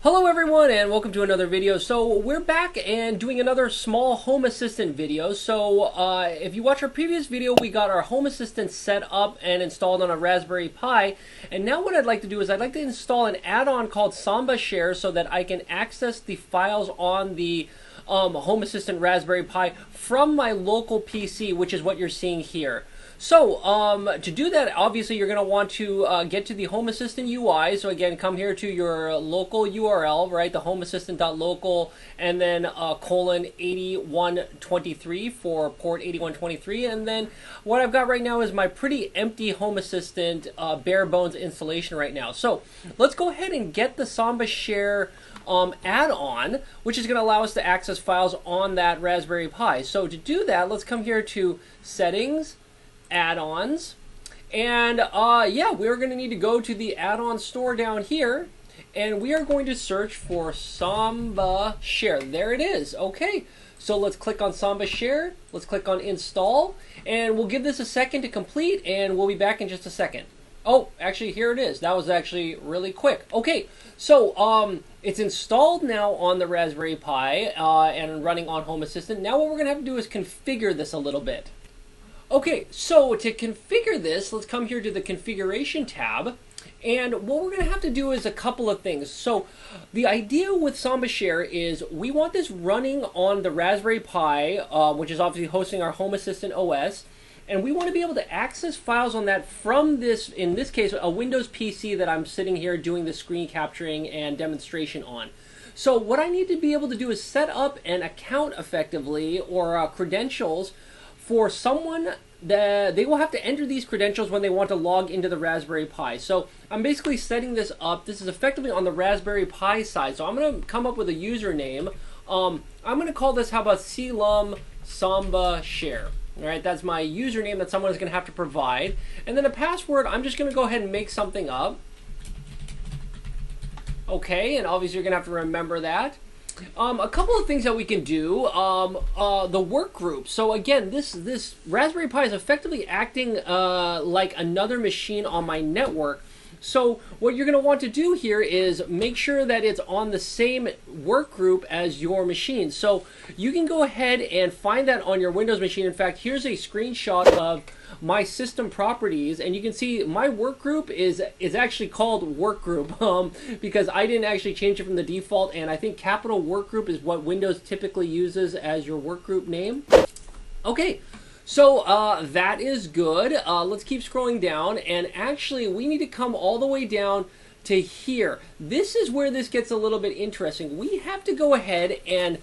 Hello everyone and welcome to another video. So we're back and doing another small Home Assistant video. So if you watch our previous video, we got our Home Assistant set up and installed on a Raspberry Pi. And now what I'd like to do is I'd like to install an add-on called Samba Share so that I can access the files on the Home Assistant Raspberry Pi from my local PC, which is what you're seeing here. So, to do that, obviously you're going to want to get to the Home Assistant UI. So again, come here to your local URL, right? The homeassistant.local and then colon 8123 for port 8123. And then what I've got right now is my pretty empty Home Assistant bare bones installation right now. So let's go ahead and get the Samba Share add-on, which is going to allow us to access files on that Raspberry Pi. So to do that, let's come here to Settings, Add-ons, and yeah, we're going to need to go to the add-on store down here, and we are going to search for Samba Share. There it is. Okay, so let's click on Samba Share, let's click on Install, and we'll give this a second to complete, and we'll be back in just a second. Oh, actually, here it is. That was actually really quick. Okay, so it's installed now on the Raspberry Pi and running on Home Assistant. Now what we're going to have to do is configure this a little bit. Okay, so to configure this, let's come here to the Configuration tab. And what we're going to have to do is a couple of things. So the idea with Samba Share is we want this running on the Raspberry Pi, which is obviously hosting our Home Assistant OS. And we want to be able to access files on that from this, in this case, a Windows PC that I'm sitting here doing the screen capturing and demonstration on. So what I need to be able to do is set up an account effectively, or credentials, for someone that they will have to enter these credentials when they want to log into the Raspberry Pi. So I'm basically setting this up. This is effectively on the Raspberry Pi side. So I'm going to come up with a username. I'm going to call this, how about Silum Samba Share. All right, that's my username that someone is going to have to provide. And then a password, I'm just going to go ahead and make something up. Okay, and obviously you're going to have to remember that. A couple of things that we can do, the work group. So again, this Raspberry Pi is effectively acting like another machine on my network. So what you're going to want to do here is make sure that it's on the same work group as your machine. So you can go ahead and find that on your Windows machine. In fact, here's a screenshot of my system properties, and you can see my work group is actually called work group because I didn't actually change it from the default, and I think capital work group is what Windows typically uses as your work group name. Okay. So that is good. Let's keep scrolling down, and actually we need to come all the way down to here. This is where this gets a little bit interesting. We have to go ahead and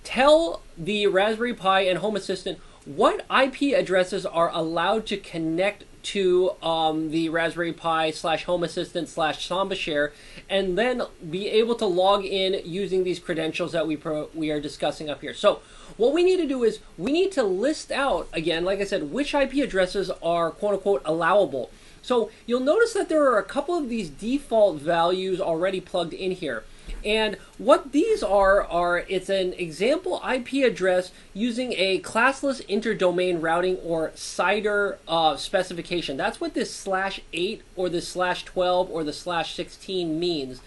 tell the Raspberry Pi and Home Assistant what IP addresses are allowed to connect to the Raspberry Pi / Home Assistant / Samba Share, and then be able to log in using these credentials that we are discussing up here. So what we need to do is we need to list out, again, like I said, which IP addresses are quote-unquote allowable. So you'll notice that there are a couple of these default values already plugged in here. And what these are it's an example IP address using a classless interdomain routing, or CIDR specification. That's what this /8 or this /12 or the /16 means.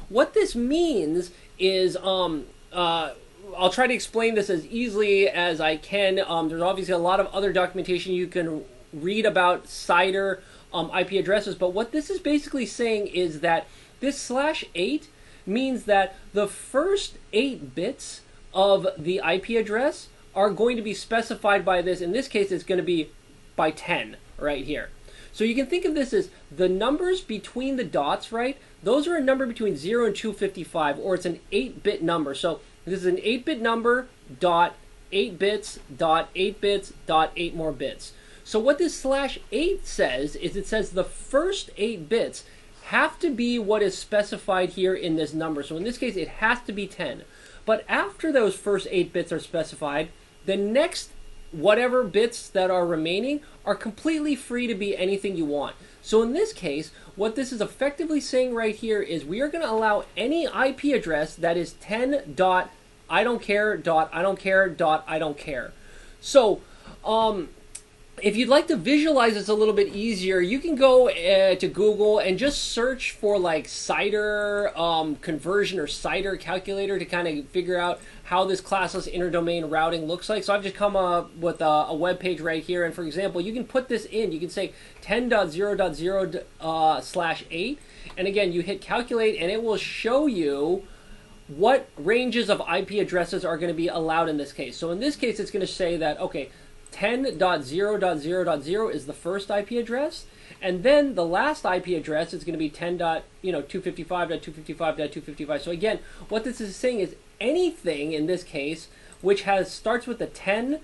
What this means is, I'll try to explain this as easily as I can. There's obviously a lot of other documentation you can read about CIDR IP addresses, but what this is basically saying is that this /8 means that the first 8 bits of the IP address are going to be specified by this. In this case, it's going to be by 10 right here. So you can think of this as the numbers between the dots, right? Those are a number between 0 and 255, or it's an 8-bit number. So this is an 8-bit number, dot 8 bits, dot 8 bits, dot 8 more bits. So what this /8 says is, it says the first 8 bits have to be what is specified here in this number. So in this case, it has to be 10. But after those first 8 bits are specified, the next whatever bits that are remaining are completely free to be anything you want. So in this case, what this is effectively saying right here is we are going to allow any IP address that is 10 dot I don't care dot I don't care dot I don't care. So if you'd like to visualize this a little bit easier, you can go to Google and just search for like CIDR conversion or CIDR calculator to kind of figure out how this classless interdomain routing looks like. So I've just come up with a web page right here, and for example, you can put this in. You can say 10.0.0/8, and again, you hit calculate, and it will show you what ranges of IP addresses are going to be allowed in this case. So in this case, it's going to say that, okay, 10.0.0.0 is the first IP address, and then the last IP address is going to be 10.255.255.255. So again, what this is saying is anything in this case which starts with the 10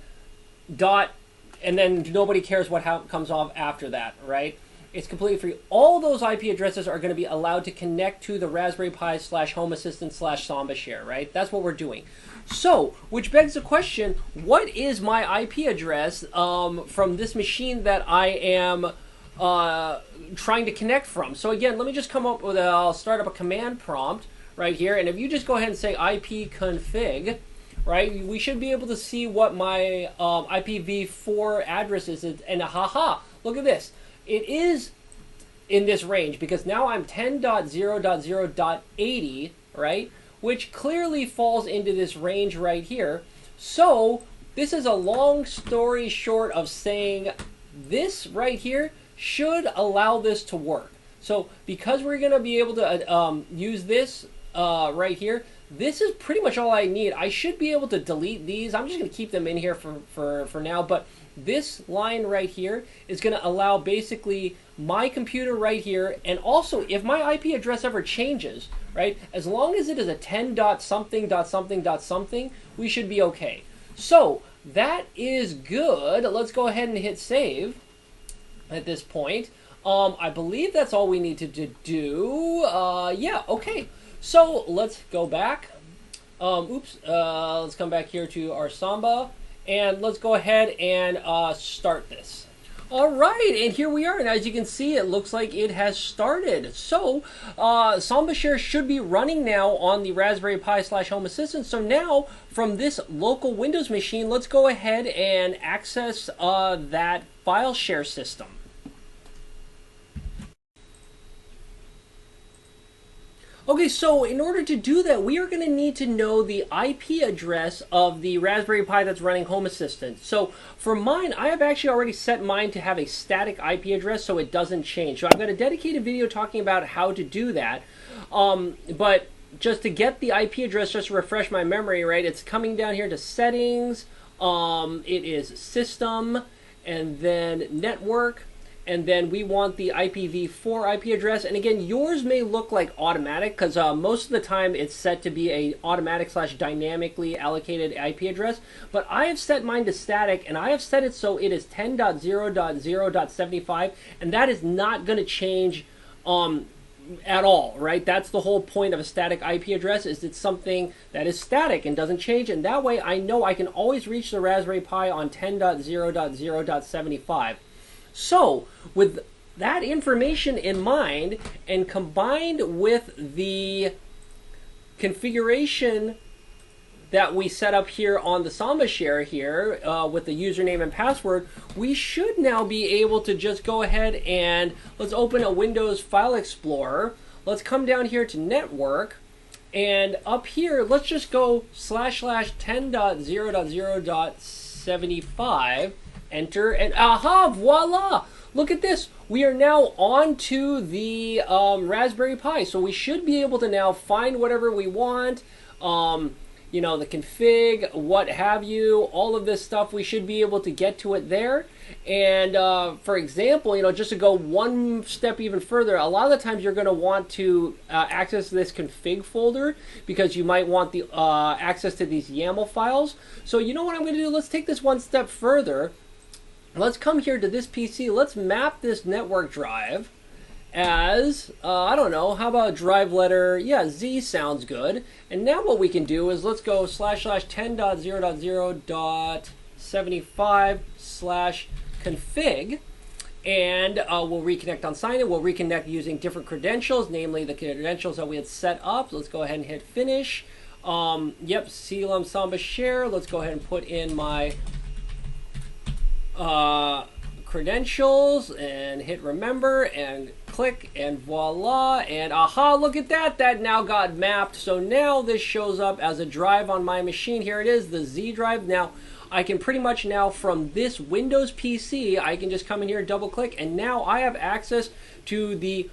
dot, and then nobody cares what comes off after that, right? It's completely free. All those IP addresses are going to be allowed to connect to the Raspberry Pi /Home Assistant /Samba Share, right? That's what we're doing. So, which begs the question, what is my IP address from this machine that I am trying to connect from? So again, let me just come up with I'll start up a command prompt right here, and if you just go ahead and say ipconfig, right, we should be able to see what my IPv4 address is, and haha, look at this. It is in this range because now I'm 10.0.0.80, right? Which clearly falls into this range right here. So this is a long story short of saying this right here should allow this to work. So because we're going to be able to use this right here, this is pretty much all I need. I should be able to delete these. I'm just going to keep them in here for now, but this line right here is going to allow basically my computer right here, and also if my IP address ever changes, right, as long as it is a 10 dot something dot something dot something, we should be okay. So that is good. Let's go ahead and hit save at this point. I believe that's all we need to do. Yeah, okay. So let's go back. Let's come back here to our Samba, and let's go ahead and start this. All right, and here we are, and as you can see, it looks like it has started. So Samba Share should be running now on the Raspberry Pi /Home Assistant. So now from this local Windows machine, let's go ahead and access that file share system. Okay, so in order to do that, we are going to need to know the IP address of the Raspberry Pi that's running Home Assistant. So for mine, I have actually already set mine to have a static IP address so it doesn't change. So I've got a dedicated video talking about how to do that. But just to get the IP address, just to refresh my memory, right, it's coming down here to settings, it is system, and then network. And then we want the IPv4 IP address. And again, yours may look like automatic because most of the time it's set to be a automatic / dynamically allocated IP address. But I have set mine to static, and I have set it so it is 10.0.0.75, and that is not going to change at all, right? That's the whole point of a static IP address, is it's something that is static and doesn't change, and that way I know I can always reach the Raspberry Pi on 10.0.0.75. So, with that information in mind, and combined with the configuration that we set up here on the Samba Share here with the username and password, we should now be able to just go ahead and let's open a Windows File Explorer. Let's come down here to Network, and up here, let's just go //10.0.0.75. Enter, and aha, voila! Look at this. We are now on to the Raspberry Pi, so we should be able to now find whatever we want. You know, the config, what have you, all of this stuff, we should be able to get to it there. And for example, you know, just to go one step even further, a lot of the times you're going to want to access this config folder because you might want the access to these YAML files. So you know what I'm going to do? Let's take this one step further. Let's come here to this PC. Let's map this network drive as, I don't know, how about drive letter, yeah, Z sounds good. And now what we can do is let's go //10.0.0.75/config, and we'll reconnect on sign in. We'll reconnect using different credentials, namely the credentials that we had set up. Let's go ahead and hit finish. Yep, Samba Share. Let's go ahead and put in my credentials and hit remember and click and voila, and aha, look at that, that now got mapped. So now this shows up as a drive on my machine. Here it is, the Z drive. Now I can pretty much now from this Windows PC, I can just come in here, double click, and now I have access to the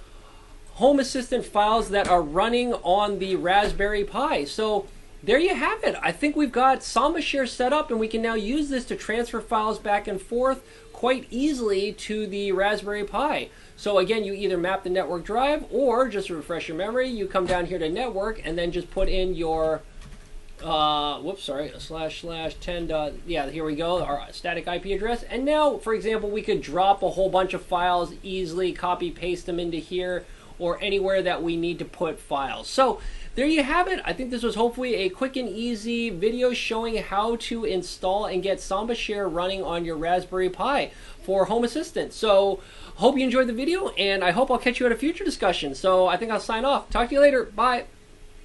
Home Assistant files that are running on the Raspberry Pi. So there you have it. I think we've got Samba Share set up, and we can now use this to transfer files back and forth quite easily to the Raspberry Pi. So again, you either map the network drive, or just to refresh your memory, you come down here to network and then just put in your //10. Yeah, here we go, our static IP address. And now, for example, we could drop a whole bunch of files easily, copy paste them into here or anywhere that we need to put files. So there you have it. I think this was hopefully a quick and easy video showing how to install and get Samba Share running on your Raspberry Pi for Home Assistant. So hope you enjoyed the video, and I hope I'll catch you at a future discussion. So I think I'll sign off. Talk to you later. Bye.